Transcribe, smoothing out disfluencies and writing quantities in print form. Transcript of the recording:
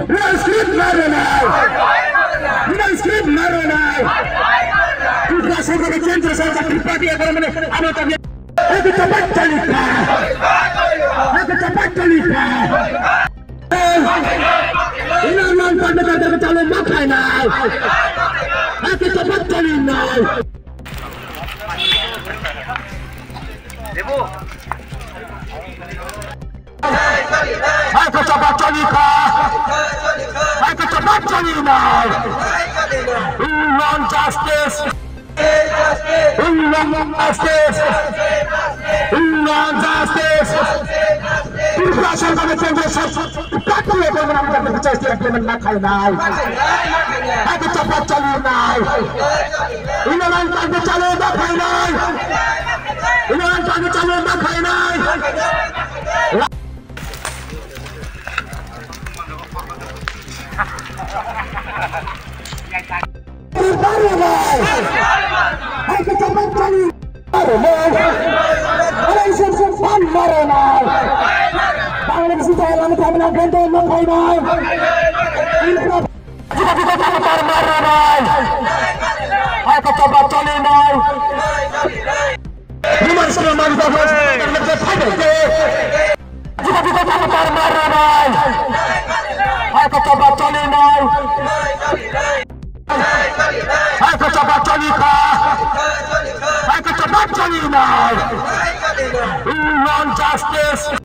Script Maronai! Script Maronai! Tugas untuk bikin saya pribadi agar mana tadi. Aku cepat cerita. Aku cepat cerita. Ini mantan negara calon makanan. Aku cepat cerita. Ibu. Aku cepat cerita. Aku cepat cerita. We want justice. We want justice. We want justice. Perasaan kami Congres patuh ya dengan justice yang makanan. Aku cepat cerita. Ini mantan calon makanan. Ini mantan calon makanan. Aku cepat cari Orang simpan Maronai. Bangladesh kita yang kami nak ganti Maronai. Kita cepat Maronai. Aku cepat cari Maronai. Bukan semua manusia kita cepat Maronai. Aku cepat cari Maronai. Aku cepat cerita. Aku cepat cerita. We want justice.